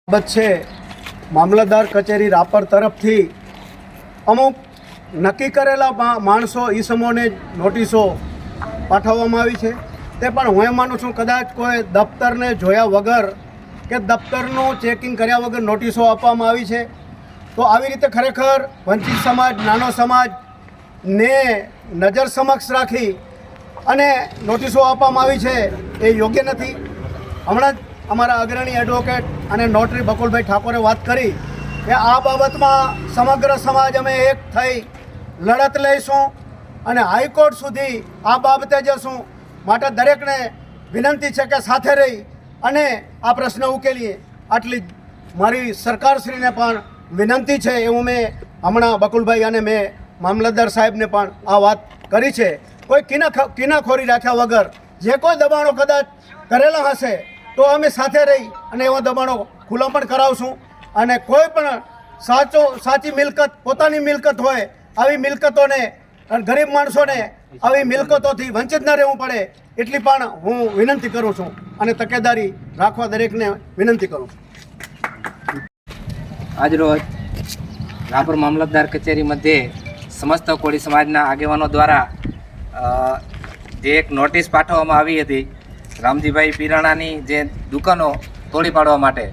બાબત છે મામલતદાર કચેરી રાપર તરફથી અમુક નક્કી કરેલા માણસો ઈસમોને નોટિસો પાઠવવામાં આવી છે. તે પણ હું એમ માનું છું કદાચ કોઈ દફતરને જોયા વગર કે દફતરનું ચેકિંગ કર્યા વગર નોટિસો આપવામાં આવી છે. તો આવી રીતે ખરેખર વંચિત સમાજ, નાનો સમાજને નજર સમક્ષ રાખી અને નોટિસો આપવામાં આવી છે એ યોગ્ય નથી. હમણાં જ અમારા અગ્રણી એડવોકેટ અને નોટરી બકુલભાઈ ઠાકોરે વાત કરી કે આ બાબતમાં સમગ્ર સમાજ અમે એક થઈ લડત લઈશું અને હાઈકોર્ટ સુધી આ બાબતે જશું. માટે દરેકને વિનંતી છે કે સાથે રહી અને આ પ્રશ્ન ઉકેલીએ. આટલી મારી સરકારશ્રીને પણ વિનંતી છે. એવું મેં હમણાં બકુલભાઈ અને મેં મામલતદાર સાહેબને પણ આ વાત કરી છે. કોઈ કિનાખોરી રાખ્યા વગર જે કોઈ દબાણો કદાચ કરેલા હશે તો અમે સાથે રહી અને એવા દબાણો ખુલ્લા પણ કરાવશું. અને કોઈ પણ સાચી મિલકત પોતાની મિલકત હોય આવી મિલકતોને ગરીબ માણસોને આવી મિલકતોથી વંચિત ન રહેવું પડે એટલી પણ હું વિનંતી કરું છું અને તકેદારી રાખવા દરેકને વિનંતી કરું છું. આજરોજ રાપર મામલતદાર કચેરી મધ્યે સમસ્ત કોળી સમાજના આગેવાનો દ્વારા જે એક નોટિસ પાઠવવામાં આવી હતી રામજીભાઈ પીરાણાની જે દુકાનો તોડી પાડવા માટે,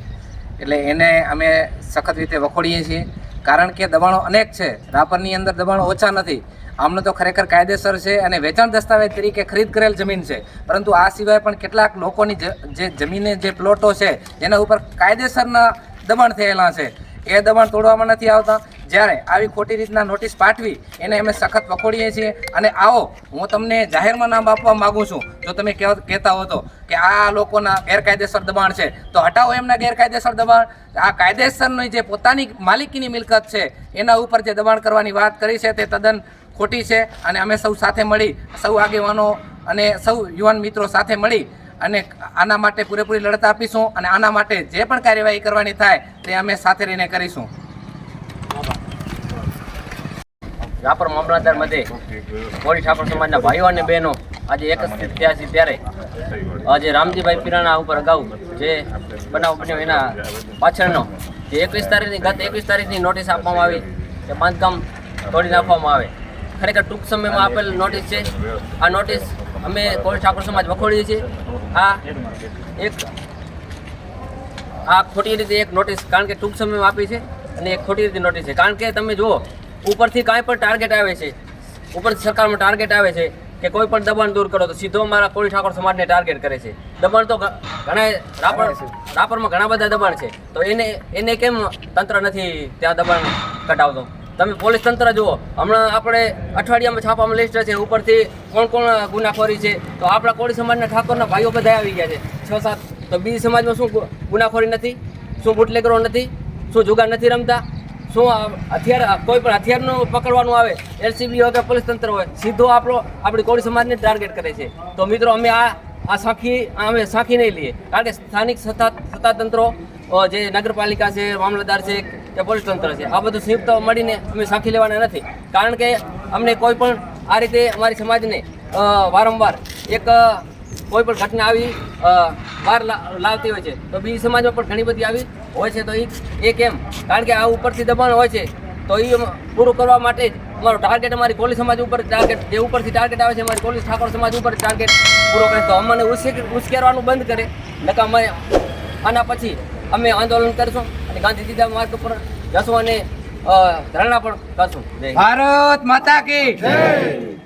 એટલે એને અમે સખત રીતે વખોડીએ છીએ. કારણ કે દબાણો અનેક છે, રાપરની અંદર દબાણો ઓછા નથી. આમનો તો ખરેખર કાયદેસર છે અને વેચાણ દસ્તાવેજ તરીકે ખરીદ કરેલ જમીન છે. પરંતુ આ સિવાય પણ કેટલાક લોકોની જે જમીને જે પ્લોટો છે જેના ઉપર કાયદેસરના દબાણ થયેલા છે એ દબાણ તોડવામાં નથી આવતા. જ્યારે આવી ખોટી રીતના નોટિસ પાઠવી એને અમે સખત વખોડીએ છીએ. અને આવો હું તમને જાહેરમાં નામ આપવા માગું છું, જો તમે કહેતા હો તો કે આ લોકોના ગેરકાયદેસર દબાણ છે તો હટાવો એમના ગેરકાયદેસર દબાણ. આ કાયદેસરની જે પોતાની માલિકીની મિલકત છે એના ઉપર જે દબાણ કરવાની વાત કરી છે તે તદ્દન ખોટી છે. અને અમે સૌ સાથે મળી, સૌ આગેવાનો અને સૌ યુવાન મિત્રો સાથે મળી અને આના માટે પૂરેપૂરી લડત આપીશું. અને આના માટે જે પણ કાર્યવાહી કરવાની થાય તે અમે સાથે રહીને કરીશું. રાપર મામલતદાર મધ્યે કોળી ઠાકોર સમાજના ભાઈઓ અને બહેનો આજે એકત્રિત થયા છે. ત્યારે આજે રામજીભાઈ પીરાણા ઉપર અગાઉ જે બનાવ બન્યો એના પાછળનો જે 21 તારીખની નોટિસ આપવામાં આવી કે બાંધકામ તોડી નાખવામાં આવે, ખરેખર ટૂંક સમયમાં આપેલ નોટિસ છે. આ નોટિસ અમે કોળી ઠાકોર સમાજ વખોડીએ છીએ. આ ખોટી રીતે એક નોટિસ, કારણ કે ટૂંક સમયમાં આપી છે અને એક ખોટી રીતે નોટિસ છે. કારણ કે તમે જુઓ ઉપરથી કાંઈ પણ ટાર્ગેટ આવે છે, ઉપરથી સરકારમાં ટાર્ગેટ આવે છે કે કોઈ પણ દબાણ દૂર કરો તો સીધો અમારા કોળી ઠાકોર સમાજને ટાર્ગેટ કરે છે. દબાણ તો ઘણા રાપરમાં ઘણા બધા દબાણ છે, તો એને કેમ તંત્ર નથી ત્યાં દબાણ કટાવતો? તમે પોલીસ તંત્ર જુઓ, હમણાં આપણે અઠવાડિયામાં છાપામાં લિસ્ટ છે ઉપરથી કોણ કોણ ગુનાખોરી છે. તો આપણા કોળી સમાજના ઠાકોરના ભાઈઓ બધા આવી ગયા છે 6-7. તો બીજી સમાજમાં શું ગુનાખોરી નથી? શું બુટલેગરો નથી? શું જુગાર નથી રમતા? શું હથિયાર, કોઈ પણ હથિયારનું પકડવાનું આવે એલસીબી હોય કે પોલીસ તંત્ર હોય સીધો આપણી કોળી સમાજને ટાર્ગેટ કરે છે. તો મિત્રો અમે આ સાંખી નહીં લઈએ. કારણ કે સ્થાનિક સત્તાતંત્રો જે નગરપાલિકા છે, મામલતદાર છે કે પોલીસ તંત્ર છે, આ બધું સંયુક્ત મળીને અમે સાંખી લેવાના નથી. કારણ કે અમને કોઈ પણ આ રીતે અમારી સમાજને વારંવાર કોઈ પણ ઘટના આવી બહાર લાવતી હોય છે તો બીજી સમાજમાં પણ ઘણી બધી આવી હોય છે. તો એ કેમ? કારણ કે આ ઉપરથી દબાણ હોય છે તો એ પૂરું કરવા માટે જ અમારો ટાર્ગેટ, અમારી કોળી સમાજ ઉપર ટાર્ગેટ, જે ઉપરથી ટાર્ગેટ આવે છે અમારી કોળી ઠાકોર સમાજ ઉપર ટાર્ગેટ પૂરો કરે. તો અમને ઉશ્કેરવાનું બંધ કરે, નકા અમે આના પછી અમે આંદોલન કરીશું અને ગાંધીજીના માર્ગ પર જશું અને ધરણા પણ કરશું. ભારત માતા કી જય.